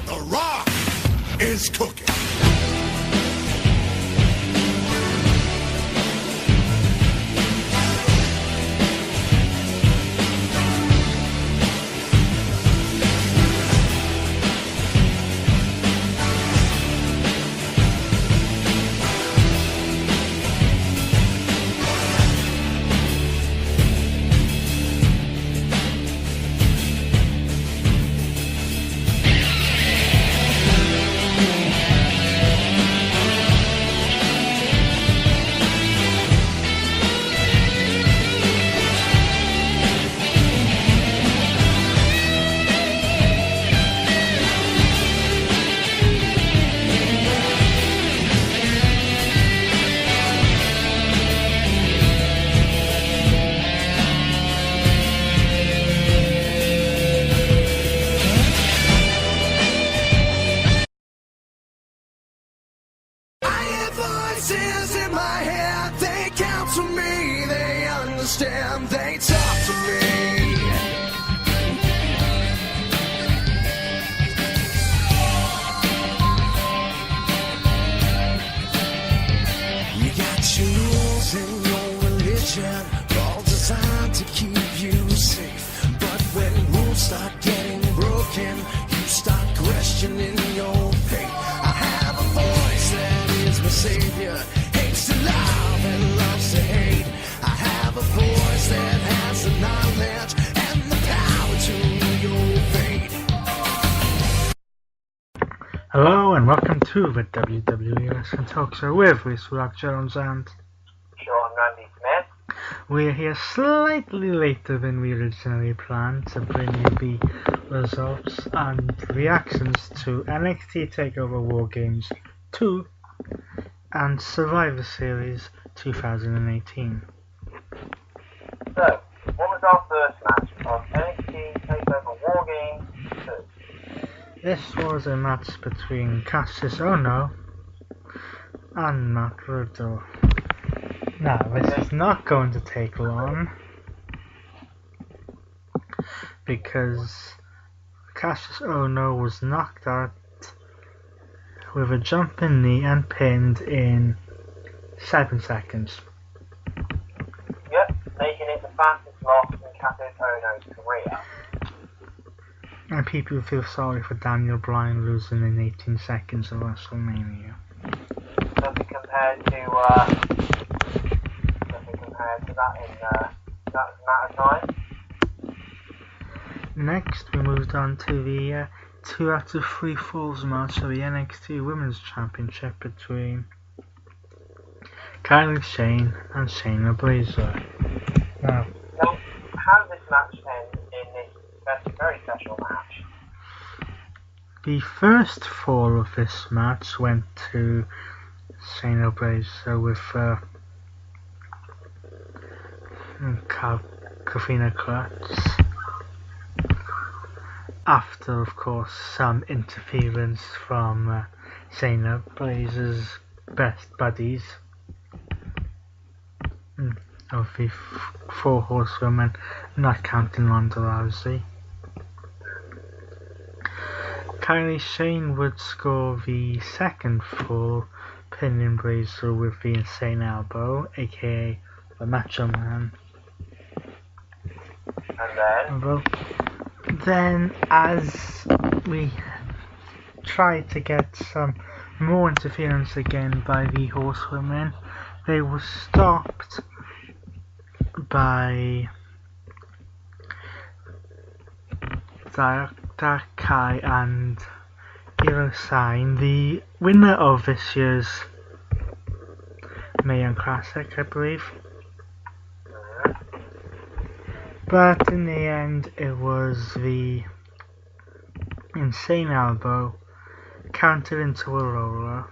but The Rock is cooking. Voices in my head, they counsel me, they understand, they talk to me. You got your rules in your religion, all designed to keep you safe. But when rules start getting broken, you start questioning your faith. I have a voice that is my savior, hates to love and loves to hate. I have a voice that has the knowledge and the power to your fate. Hello and welcome to the WWE Wrestling Talk Show with Reese Rock Jones and Sean Randy Smith. we're here slightly later than we originally planned to bring you the results and reactions to NXT Takeover War Games 2 and Survivor Series 2018. So, what was our first match of NXT Takeover War Games 2? This was a match between Cassius Ohno and Matt Riddle. Now, this is not going to take long because Cassius Ohno was knocked out with a jumping knee and pinned in 7 seconds. Yep, making it the fastest loss in Cassius Ohno's career. And people feel sorry for Daniel Bryan losing in 18 seconds of WrestleMania. Nothing compared to that in that amount of time. Next, we moved on to the 2 out of 3 falls match of the NXT Women's Championship between Kylie Shane and Shayna Baszler. Now, So, how did this match end in this very special match? the first fall of this match went to Shayna Baszler with Kavina Clutch. After, of course, some interference from Shayna Baszler's best buddies of the 4 horsewomen, not counting Ronda Rousey. Kylie Shane would score the second fall, pinning Baszler with the Insane Elbow, aka the Macho Man. And then, as we tried to get some more interference again by the horsewomen, they were stopped by Dakai and Hirosine, the winner of this year's Mae Young Classic, I believe. But in the end, it was the Insane Elbow counted into a roll-up,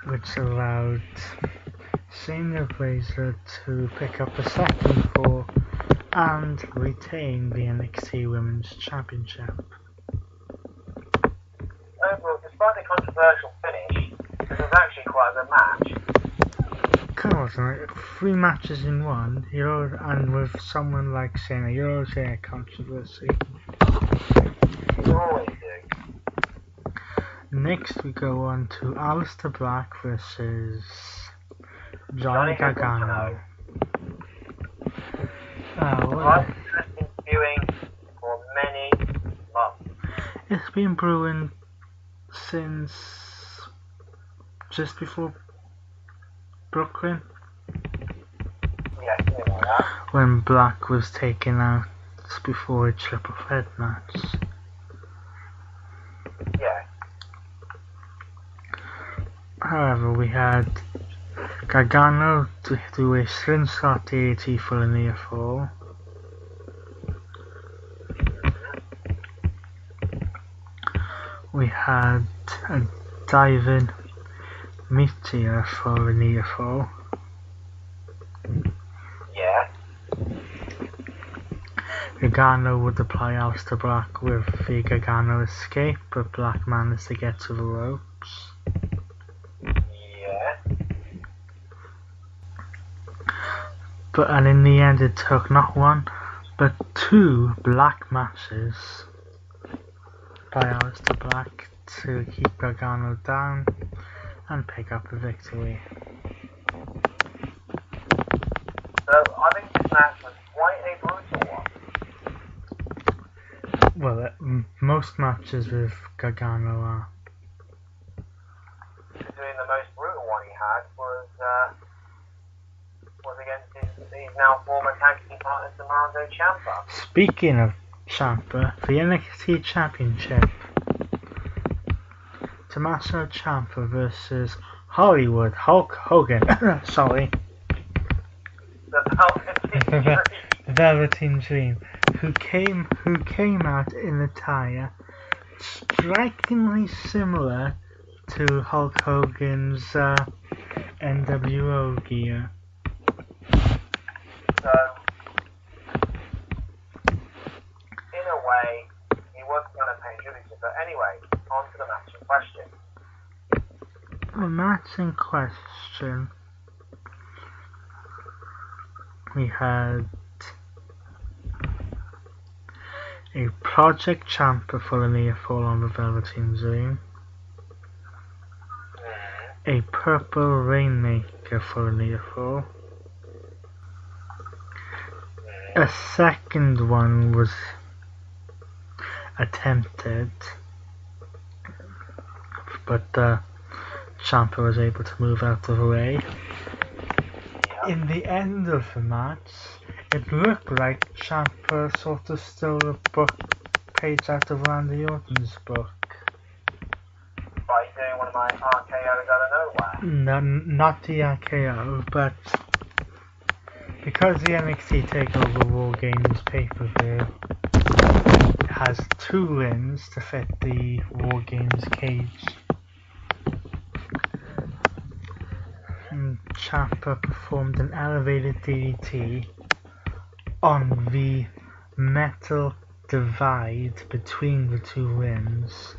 which allowed Shayna Baszler to pick up a second fall and retain the NXT Women's Championship. overall, despite the controversial finish, this was actually quite a good match. Come on, like 3 matches in one, and with someone like Shayna, you're always getting a controversy. You always do. Next we go on to Aleister Black versus Johnny Gargano. I've been viewing for many months. It's been brewing since just before Brooklyn, Yeah, something like that. when Black was taken out before a triple threat match. Yeah. However, we had Gargano to do a slingshot DDT for a near fall. We had a diving meteor for a near fall. Yeah. Gargano would apply Aleister Black with the Gargano escape, but Black managed to get to the ropes. Yeah. And in the end it took not one, but two Black matches by Aleister Black to keep Gargano down and pick up the victory. So I think this match was quite a brutal one. Well, most matches with Gargano are. Considering the most brutal one he had was against his now former tag team partner Tommaso Ciampa. Speaking of Ciampa, the NXT Championship, Tommaso Ciampa versus Hollywood Hulk Hogan. Sorry. The Velveteen Dream, who came out in attire strikingly similar to Hulk Hogan's NWO gear. So, in a way, he was kind of paying tribute to. But anyway, on to the match in question. The match in question, we had a Project Ciampa for a near fall on the Velveteen Dream, a Purple Rainmaker for a near fall. A second one was attempted, but Ciampa was able to move out of the way. In the end of the match, it looked like Ciampa sort of stole a page out of Randy Orton's book. By doing one of my RKOs out of nowhere. No, not the RKO, but because the NXT Takeover War Games pay-per-view has two rings to fit the War Games cage, Ciampa performed an elevated DDT on the metal divide between the two rings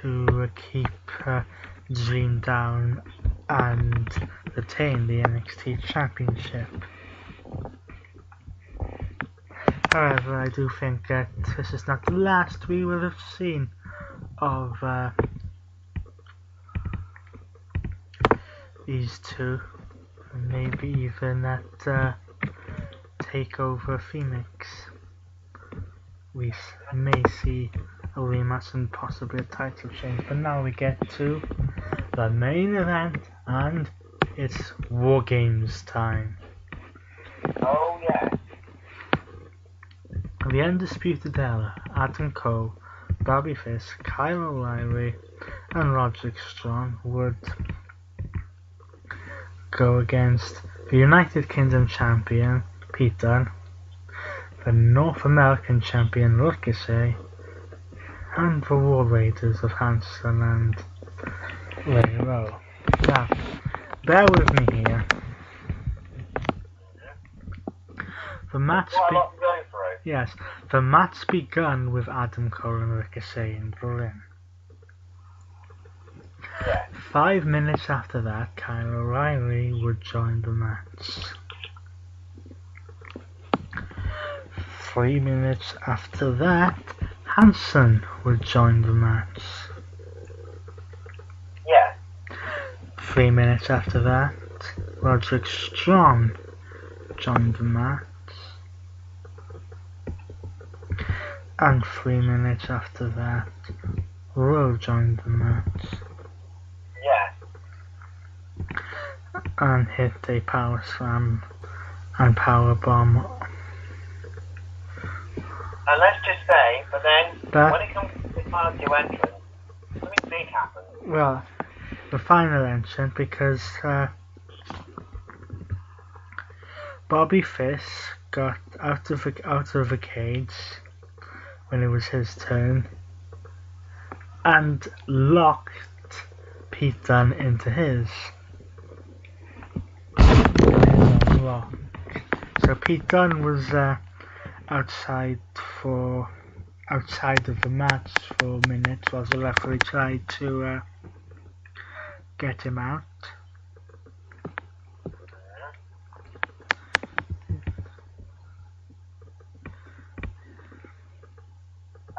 to keep Dream down and retain the NXT Championship. However, I do think that this is not the last we will have seen of these two, and maybe even at Takeover Phoenix we may see a rematch and possibly a title change. But now we get to the main event, and it's War Games time. Oh yeah. The Undisputed Era, Adam Cole, Bobby Fish, Kyle O'Reilly and Roderick Strong would go against the United Kingdom Champion, Pete Dunne, the North American Champion, Ricochet, and the War Raiders of Hanson and Ray Rowe. Now, bear with me here. The match the match begun with Adam Cole and Ricochet in the ring. Yeah. 5 minutes after that, Kyle O'Reilly would join the match. 3 minutes after that, Hansen would join the match. Yeah. 3 minutes after that, Roderick Strong joined the match. And 3 minutes after that, Rowe joined the match. Yeah. And hit a power slam and power bomb. And let's just say, but then, when it comes to the final two entrants, something big happens. Well, the final entrant, because Bobby Fish got out of the cage when it was his turn and locked Pete Dunne into his. Lock. So Pete Dunne was outside of the match for minutes while the referee tried to get him out.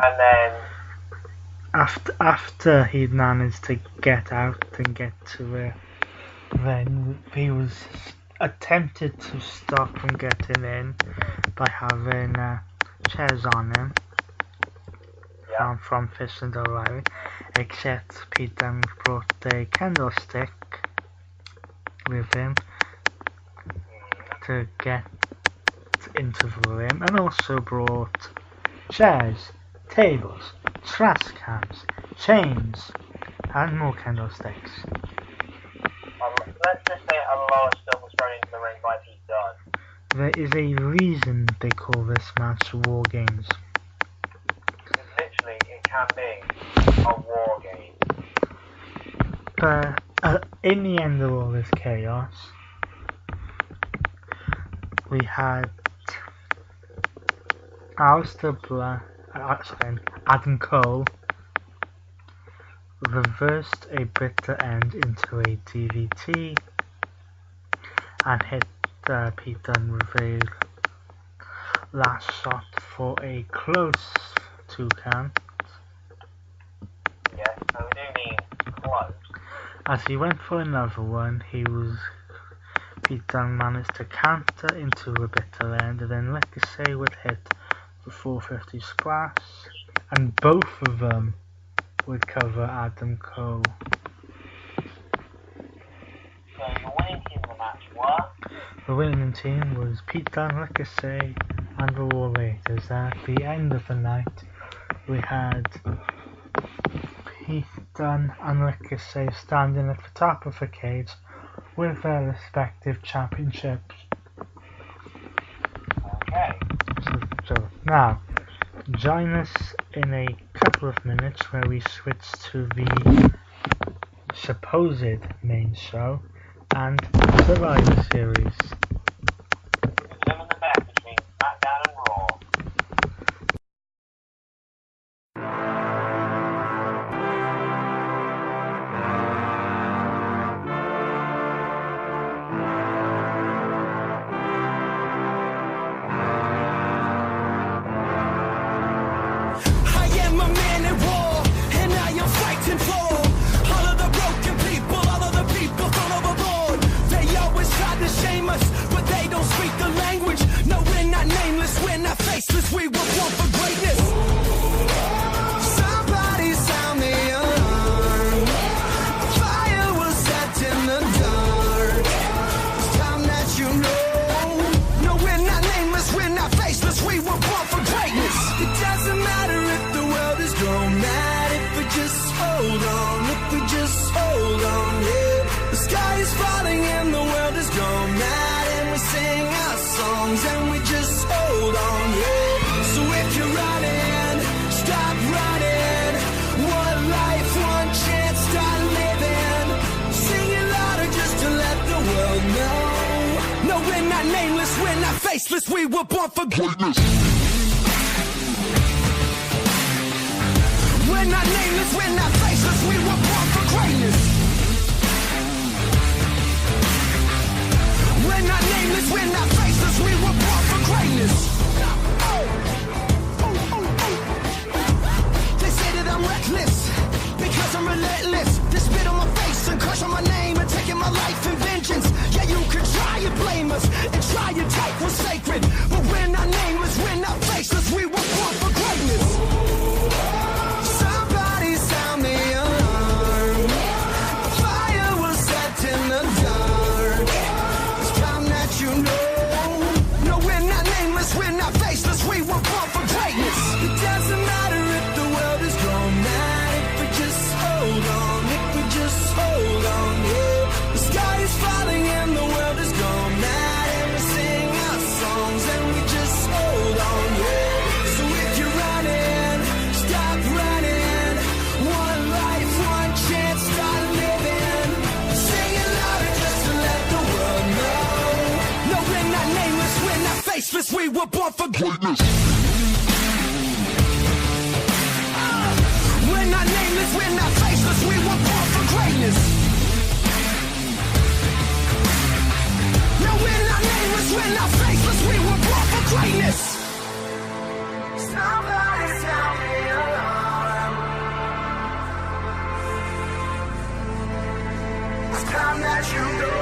And then after he'd managed to get out and get to then he was attempted to stop from getting in by having chairs on him from Fish and O'Reilly, except Pete Dunne brought a candlestick with him to get into the ring, and also brought chairs, tables, trash cans, chains, and more candlesticks. let's just say a lot of stuff was thrown into the ring by Pete Dunne. There is a reason they call this match War Games. Because literally, it can be a war game. But in the end of all this chaos, we had Adam Cole reversed a bitter end into a DVT and hit Pete Dunne with a last shot for a close 2 count. Yes, and we do mean close. As he went for another one, Pete Dunne managed to counter into a bitter end, and then Ricochet would hit the 450 splash, and both of them would cover Adam Cole. So the winning team of the match were? The winning team was Pete Dunne, Ricochet, and the War Raiders. At the end of the night, we had Pete Dunne and Ricochet standing at the top of the cage with their respective championships. Okay. So now, join us in a couple of minutes where we switch to the supposed main show and Survivor Series. Determine the best between SmackDown and Raw. I am a man at war, and I am fighting for all of the broken people, all of the people thrown overboard. They always try to shame us, but they don't speak the language. No, we're not nameless, we're not faceless, we were born for greatness. Somebody sound the alarm. Fire was set in the dark. It's time that you know. No, we're not nameless, we're not faceless, we were born for greatness. It doesn't matter if the world is going mad, if we just hold on, if we just hold on, yeah. The sky is falling and the world is gone mad, and we sing our songs and we just hold on, yeah. So if you're running, stop running. One life, one chance, start living. Sing it louder just to let the world know. No, we're not nameless, we're not faceless, we were born for greatness. We're not nameless, we're not faceless, we were born for greatness. We're not nameless, we're not faceless, we were born for greatness. faceless, we were born for greatness. We're not nameless, we're not faceless, we were born for greatness. No, we're not nameless, we're not faceless, we were born for greatness. Somebody tell me alone. It's time that you know.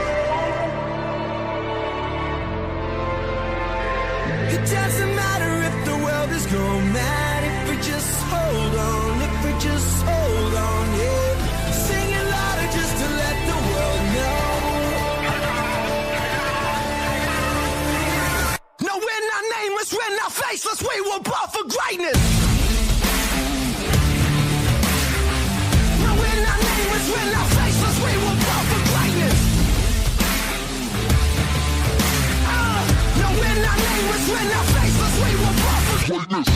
It doesn't matter if the world is going mad, if we just hold on, if we just hold on, yeah. Sing it louder just to let the world know. No, we're not nameless, we're not faceless, we were born for greatness. No, we're not nameless, we're not faceless, we were born for greatness. No, we're not nameless, we're not faceless, we were born for greatness.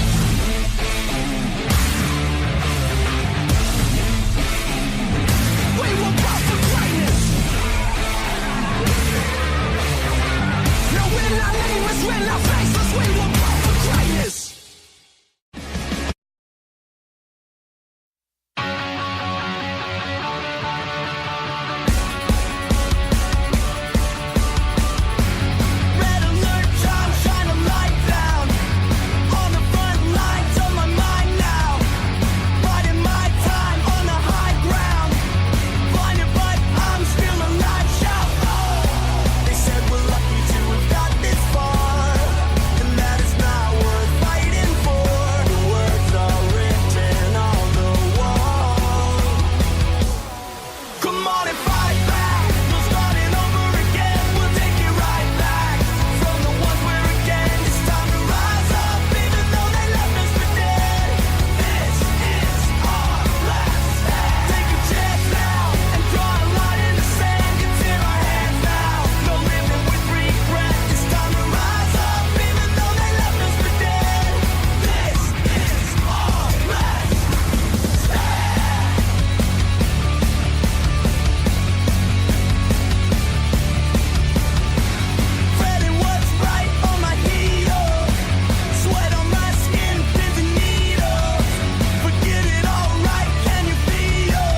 We were born for greatness. No, we're not nameless, we're not faceless, we were born for greatness. Red alert, time, shine a light down. On the front lines of my mind now. Riding my time on the high ground. Blinded but I'm still alive, shout oh. They said we're lucky to have got this far, and that is not worth fighting for. The words are written on the wall. Come on and fight back. We'll start it over again. We'll take it right back from the ones where again it's time to rise up, even though they left us for dead. This is our last stand. Take a chance now and draw a line in the sand. It's in our hands now. No living with regret. It's time to rise up, even though they left us for dead. This is our last stand. Treading what's right on my heels. Sweat on my skin, pins and needles. Forget it all right, can you feel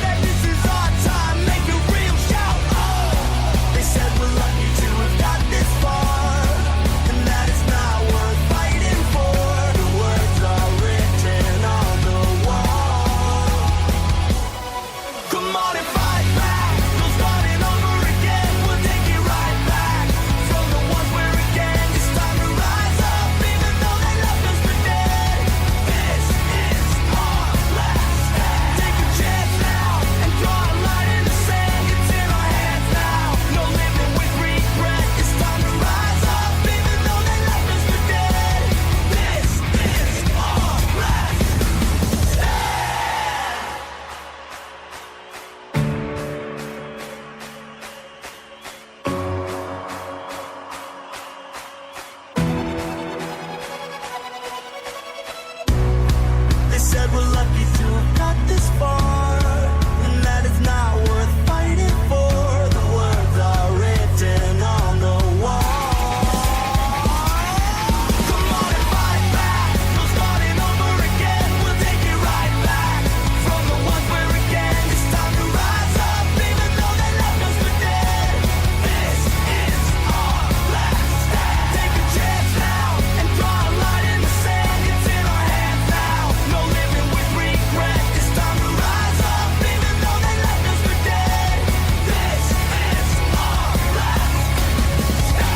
that this is our time? Make it real, shout oh. They said we're lucky to have got this far, and that is not worth fighting for. The words are written on the wall. Come on and fight back. We'll start it over again. We'll take it right back from the ones where again it's time to rise up, even though they left us for dead. This is our last stand. Take a chance now and draw a line in the sand. It's in our hands now. No living with regret. It's time to rise up, even though they left us for dead. This is our last They said we're lucky to have got this far, and that is not worth fighting for. The words are written on the wall. Come on and fight back. We'll start it over again. We'll take it right back from the ones where again it's time to rise up, even though they left us for dead. This is our last stand. Take a chance now and draw a line in the sand. It's in our hands now. No living with regret. It's time to rise up, even though they left us for dead. This is our last This is our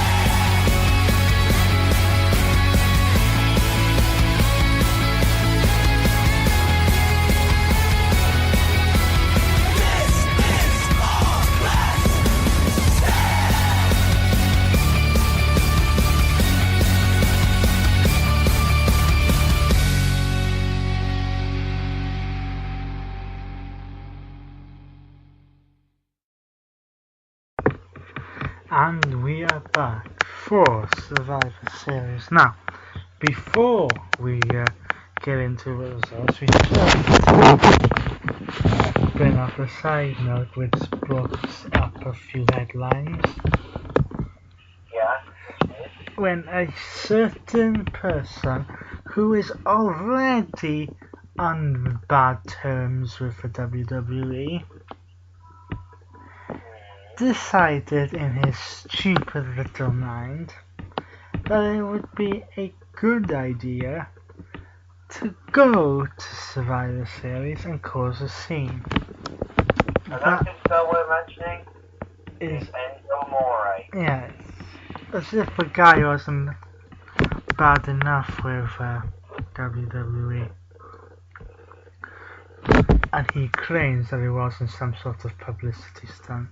last And we are back for Survivor Series. Now, before we get into the results, we should bring up a side note which brought up a few headlines. Yeah. when a certain person who is already on bad terms with the WWE decided in his stupid little mind that it would be a good idea to go to Survivor Series and cause a scene. And that info we're mentioning is Enzo Amore. yeah, as if the guy wasn't bad enough with WWE, and he claims that it wasn't some sort of publicity stunt.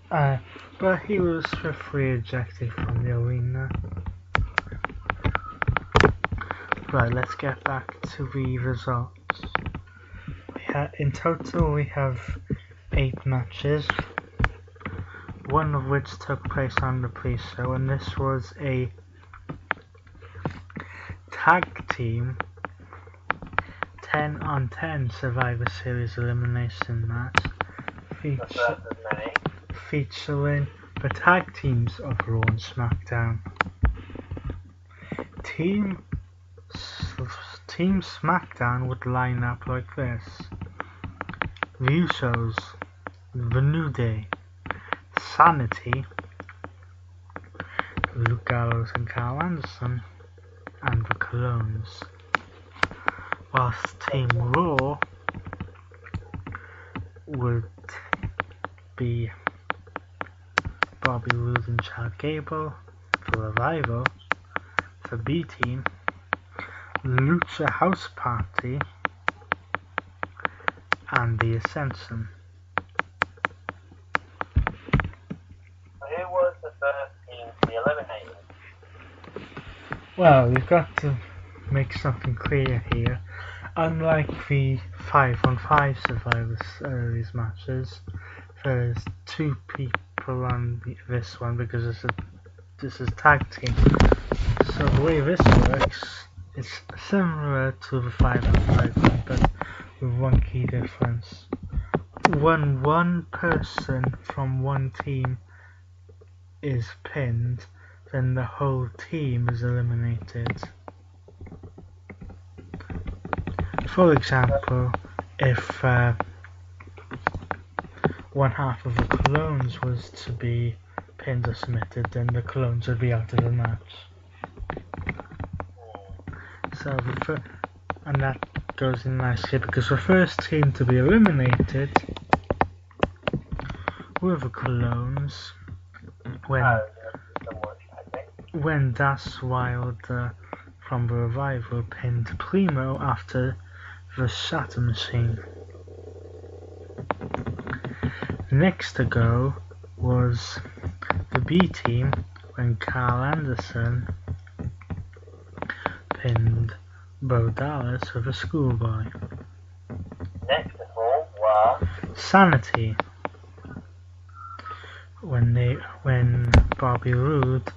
But he was swiftly ejected from the arena. Right, let's get back to the results. In total we have 8 matches, one of which took place on the pre-show, and this was a tag team 10 on 10 Survivor Series elimination match featuring the tag teams of Raw and SmackDown. Team SmackDown would line up like this: The Usos, The New Day, Sanity, Luke Gallows and Carl Anderson, and the Clones. Whilst Team Raw would be Bobby Roode and Chad Gable, The Revival, the B Team, Lucha House Party, and the Ascension. Who was the first team to be eliminated? Well, we've got to make something clear here. Unlike the 5-on-5 Survivor Series matches, there's 2 people on this one because this is tag team. So the way this works is similar to the 5-on-5 one, but with one key difference. When one person from one team is pinned, then the whole team is eliminated. For example, if one half of the Clones was to be pinned or submitted, then the Clones would be out of the match. So and that goes in nicely because the first team to be eliminated were the Clones when Das Wilder from the Revival pinned Primo after the Shatter Machine. Next to go was the B Team when Carl Anderson pinned Bo Dallas with a schoolboy. Next of all were Sanity when Bobby Roode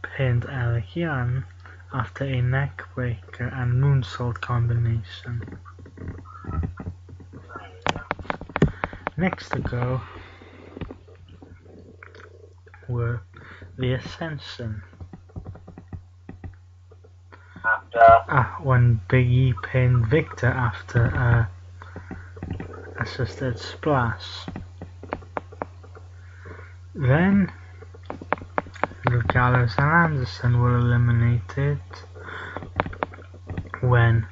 pinned Eric Young after a neckbreaker and moonsault combination. Next to go were the Ascension. When Big E pinned Victor after a assisted splash. Then Luke Gallows and Anderson were eliminated when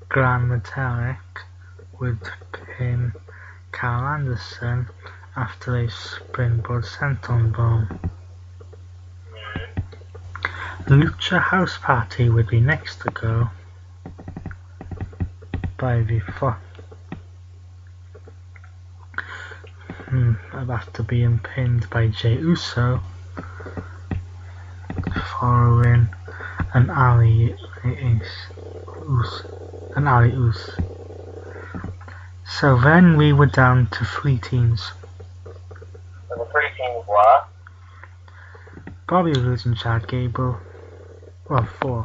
Gran Metalik would pin Carl Anderson after a springboard senton bomb. Lucha House Party would be next to go by the after being pinned by Jey Uso following an alley-oos. So then we were down to 3 teams. So the 3 teams were Bobby Roode and Chad Gable. Well, 4.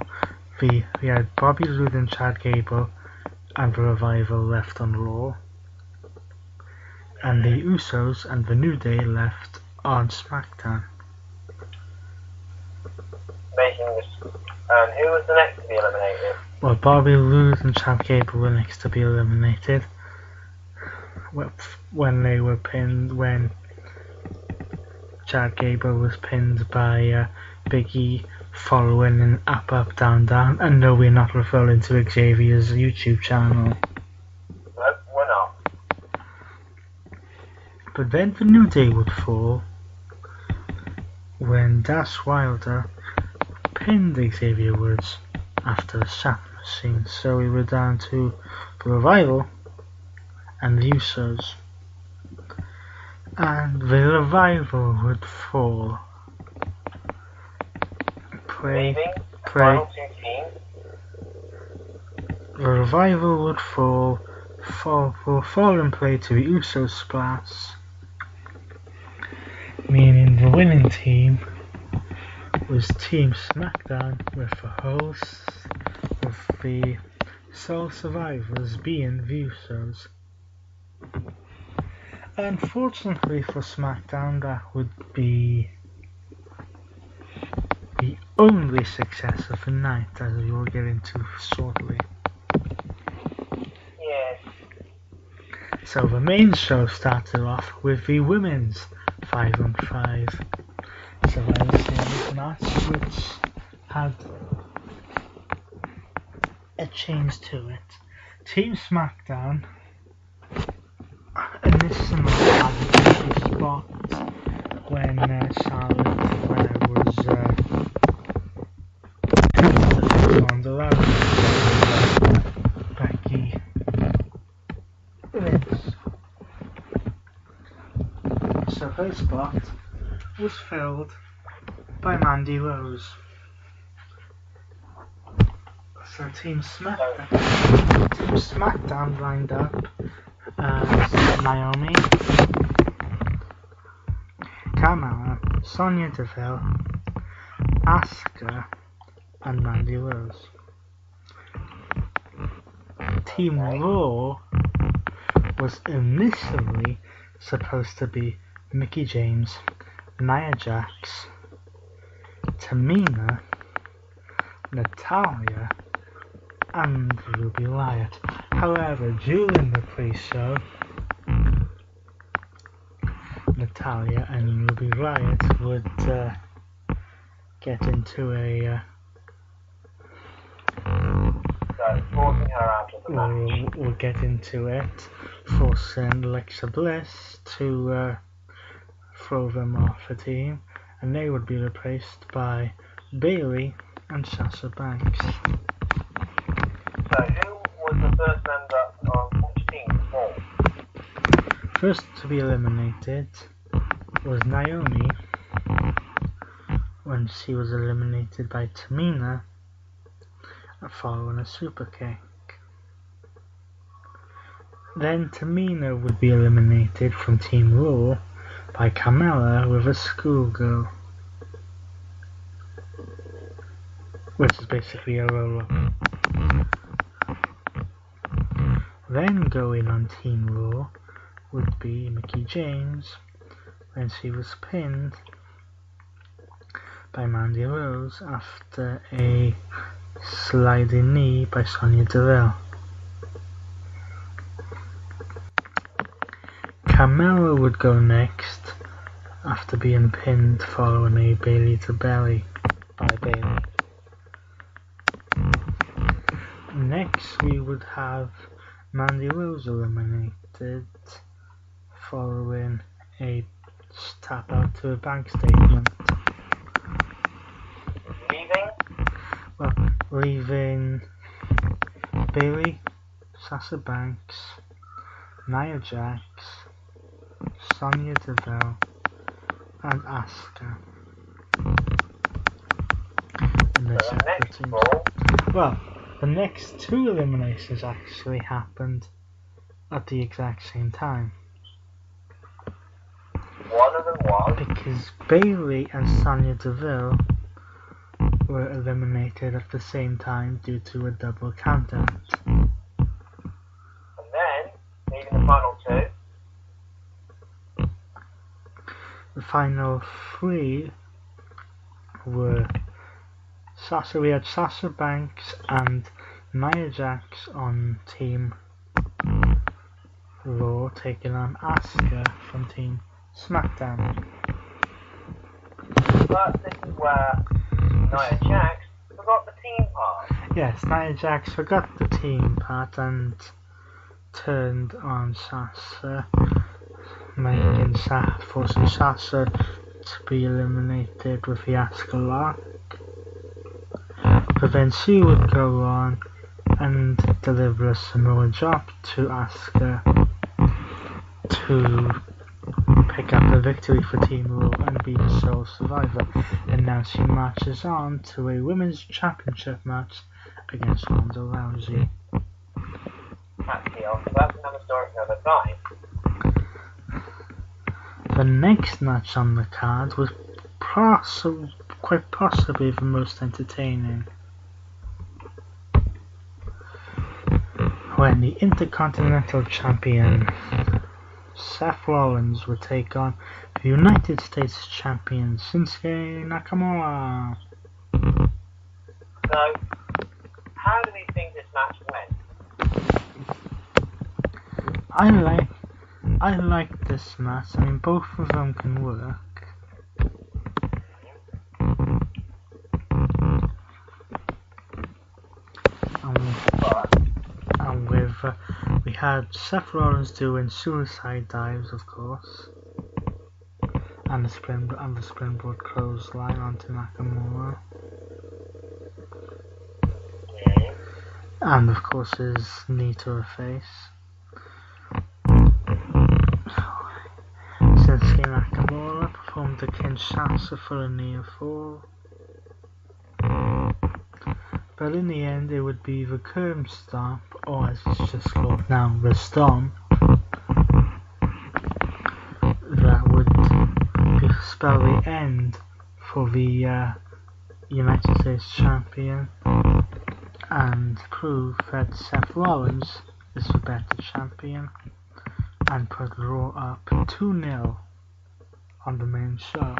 We had Bobby Roode and Chad Gable and the Revival left on Raw, and the Usos and the New Day left on SmackDown. making this. And who was the next to be eliminated? Well, Bobby Roode and Chad Gable were next to be eliminated when they were pinned. When Chad Gable was pinned by Big E following an up, up, down, down. And no, we're not referring to Xavier's YouTube channel. Nope, we're not. But then the new day would fall when Dash Wilder pinned Xavier Woods after a shot machine. So we were down to the Revival and the Usos. And the Revival would fall. Leaving the final two teams. The Revival would fall and play to the Usos splash, meaning the winning team was Team SmackDown, with the sole survivors being the Usos. Unfortunately for SmackDown, that would be the only success of the night, as we will get into shortly. Yes. So the main show started off with the women's 5-on-5 Survivor Series match, which had a change to it. Team SmackDown initially had a spot when Charlotte was on the line. Becky Lynch. So her spot was filled by Mandy Rose. So Team SmackDown lined up as Naomi, Carmella, Sonya Deville, Asuka, and Mandy Rose. Team Raw was initially supposed to be Mickie James, Nia Jax, Tamina, Natalya, and Ruby Riott. However, during the pre-show, Natalya and Ruby Riott would get into a forcing her out of the match. we'll get into it, forcing Alexa Bliss to throw them off the team, and they would be replaced by Bayley and Sasha Banks. So who was the first member of which team to fall? First to be eliminated was Naomi, when she was eliminated by Tamina following a super kick. Then Tamina would be eliminated from Team Raw by Carmella with a schoolgirl, which is basically a roll-up. Then going on Team Raw would be Mickie James, when she was pinned by Mandy Rose after a sliding knee by Sonya Deville. Carmella would go next after being pinned following a Bayley to belly by Bayley. Next we would have Mandy Rose eliminated following a tap out to a bank statement. Leaving Bayley, Sasha Banks, Nia Jax, Sonya Deville, and Asuka in their separate teams. Well, the next two eliminations actually happened at the exact same time. One of them was because Bayley and Sonya Deville were eliminated at the same time due to a double countout. And then, leaving the final two. The final three were We had Sasha Banks and Nia Jax on Team Raw taking on Asuka from Team SmackDown. But this is where Nia Jax forgot the team part. Yes, Nia Jax forgot the team part and turned on Sasha, forcing Sasha to be eliminated with the Asuka lock. But then she would go on and deliver a Samoa drop to Asuka to pick up the victory for Team Raw and be the sole survivor. And now she marches on to a Women's Championship match against Ronda Rousey. That's another story for another time. The next match on the card was quite possibly the most entertaining, when the Intercontinental Champion Seth Rollins would take on the United States Champion Shinsuke Nakamura. So, how do we think this match went? I like this match. I mean, both of them can work. We had Seth Rollins doing suicide dives, of course, and the springboard clothesline onto Nakamura, and of course his knee to her face. Shinsuke Nakamura performed a Kinshasa for a near fall. But in the end it would be the curb stomp, or as it's just called now, the stomp, that would spell the end for the United States Champion and prove that Seth Rollins is the better champion, and put Raw up 2-0 on the main show.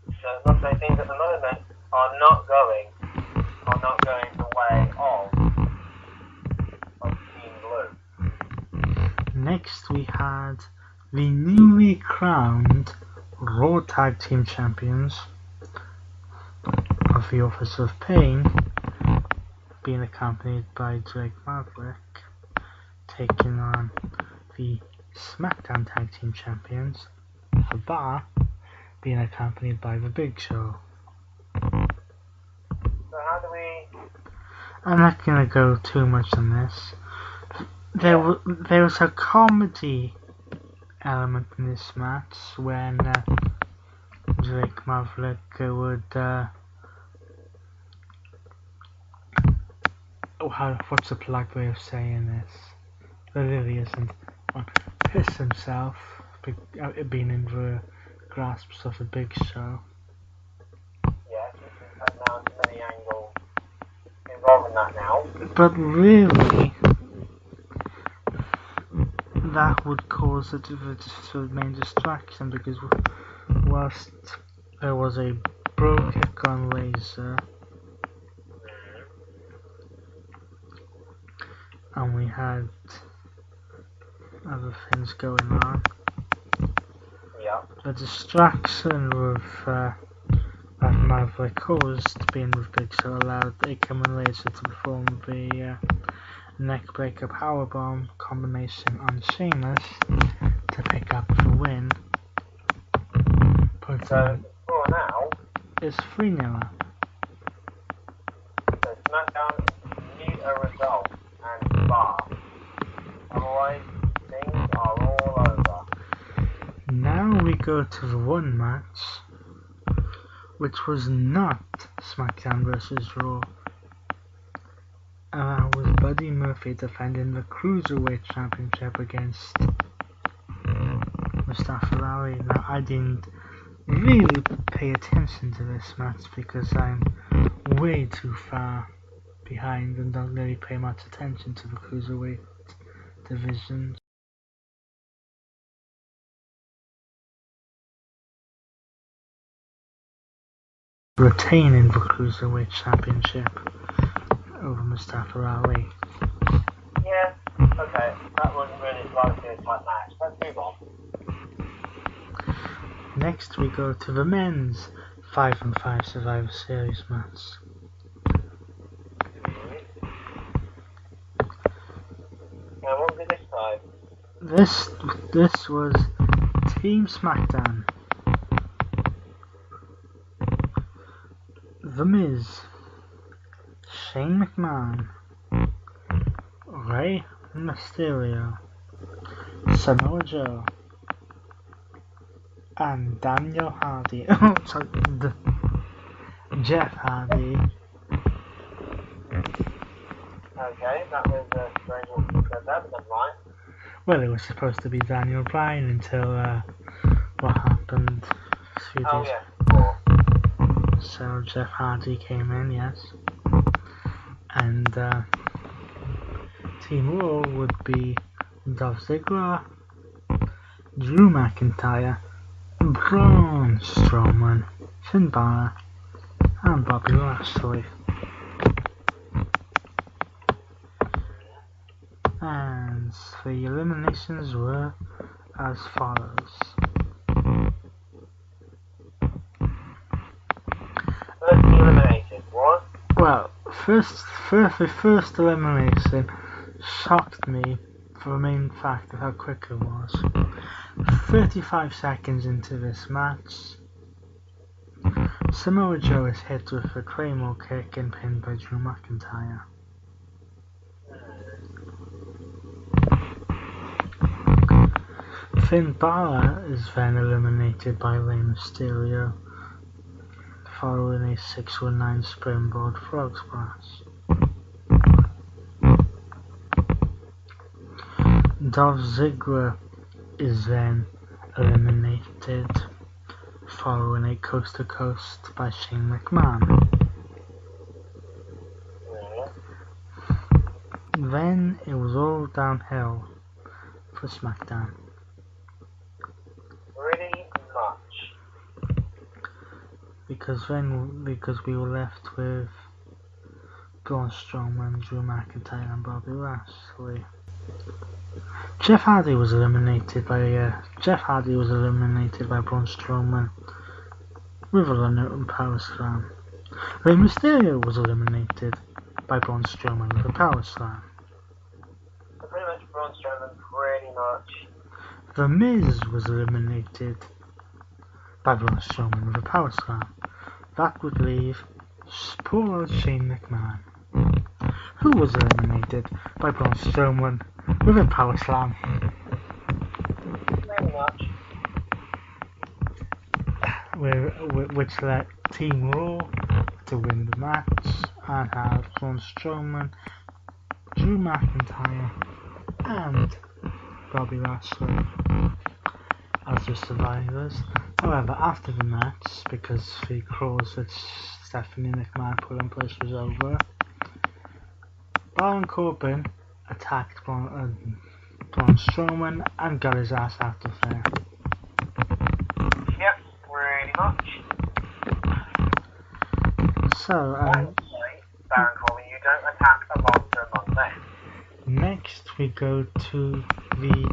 So it looks like things at the moment are not going the way of Team Blue. Next we had the newly crowned Raw Tag Team Champions of the Office of Pain, being accompanied by Drake Maverick, taking on the SmackDown Tag Team Champions, The Bar, being accompanied by The Big Show. So how do we... I'm not gonna go too much on this. There was a comedy element in this match when Drake Maverick would what's the polite way of saying this? There really isn't. Piss himself, being in the grasps of the Big Show. Yes, we've had now too many angles involved in that now. But really, that would cause it to remain distraction, because whilst there was a bro kick on Laser, and we had other things going on, the distraction with that Maverick caused being with Big Show allowed Akam and Laser to perform the neckbreaker powerbomb combination on Sheamus to pick up the win. So, for now, it's 3-0. So SmackDown need a result and bar. Otherwise, things are all over. Now we go to the one match, which was not SmackDown vs. Raw. And that was Buddy Murphy defending the Cruiserweight Championship against Mustafa Ali. Now, I didn't really pay attention to this match because I'm way too far behind and don't really pay much attention to the Cruiserweight division. retaining the Cruiserweight Championship over Mustafa Ali. Yeah, okay, that wasn't really quite a good type match. Let's move on. Next we go to the men's 5-on-5 Survivor Series match. Now, what was it this time? This was Team SmackDown. The Miz, Shane McMahon, Rey Mysterio, Samoa Joe, and Daniel Hardy. Oh, sorry, Jeff Hardy. Okay, that was strange what you said there, but never mind. Well, it was supposed to be Daniel Bryan until what happened a few Oh days. yeah, cool. So Jeff Hardy came in, yes, and Team Raw would be Dolph Ziggler, Drew McIntyre, Braun Strowman, Finn Balor, and Bobby Lashley. And the eliminations were as follows. First eliminated was... Well, the first elimination shocked me for the main fact of how quick it was. 35 seconds into this match, Samoa Joe is hit with a Claymore kick and pinned by Drew McIntyre. Finn Balor is then eliminated by Rey Mysterio following a 619 springboard frog splash. Dolph Ziggler is then eliminated following a coast to coast by Shane McMahon. Then it was all downhill for SmackDown. Pretty much. Because we were left with Braun Strowman, Drew McIntyre and Bobby Lashley. Jeff Hardy was eliminated by Braun Strowman with a London Power Slam. Rey Mysterio was eliminated by Braun Strowman with a Power Slam. So pretty much Braun Strowman, pretty much. The Miz was eliminated by Braun Strowman with a Power Slam. That would leave poor old Shane McMahon, who was eliminated by Braun Strowman with a Power Slam. Pretty much. Which let Team Raw to win the match and have Braun Strowman, Drew McIntyre and Bobby Lashley as the survivors. However, after the match, because the clause that Stephanie McMahon put in place was over, Baron Corbin attacked Braun Strowman and got his ass out of there. Yep, pretty much. So, Baron Corbin, you don't attack a monster among men. next we go to the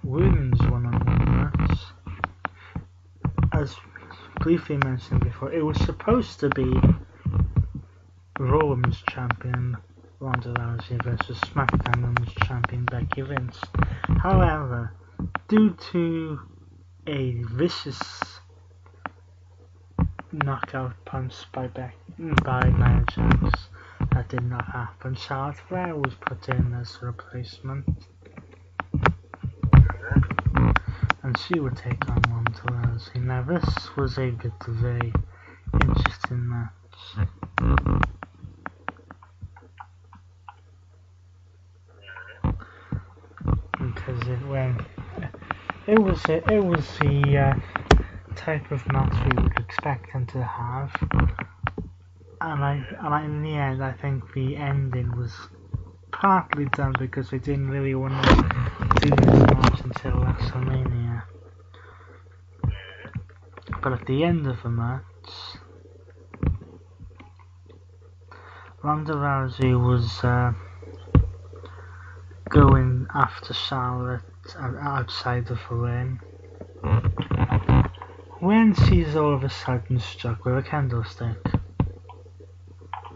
women's one-on-one match. As briefly mentioned before, it was supposed to be Raw Women's Champion Ronda Rousey versus SmackDown Women's Champion Becky Lynch. However, due to a vicious knockout punch by Nia Jax, that did not happen. Charlotte Flair was put in as a replacement, and she would take on Ronda Rousey. Now this was a bit of a interesting match. Because it was the type of match we would expect them to have, and in the end, I think the ending was partly done because they didn't really want to do this match until WrestleMania. But at the end of the match, Ronda Rousey was going after Charlotte outside of the ring when she's all of a sudden struck with a candlestick,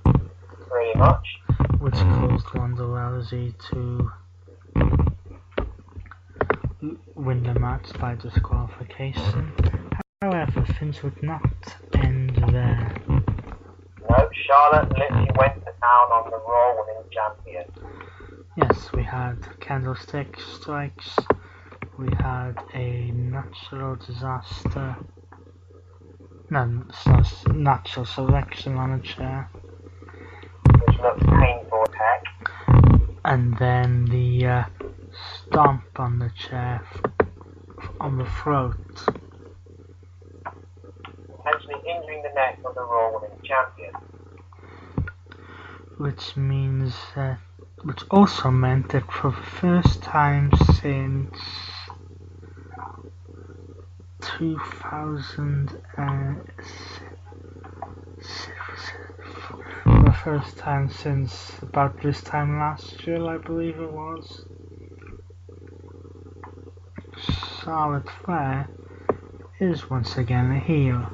Pretty much. which caused Ronda Rousey to win the match by disqualification. However, things would not end there. No, Charlotte literally went to town on the Raw Women's Champion. Yes, we had candlestick strikes, we had a natural disaster, no, it's not natural selection on a chair, Which looks painful as heck. and then the stomp on the chair on the throat, Potentially injuring the neck of the Raw Women's Champion. which also meant that for the first time since 2006, about this time last year, I believe it was, Charlotte Flair is once again a heel.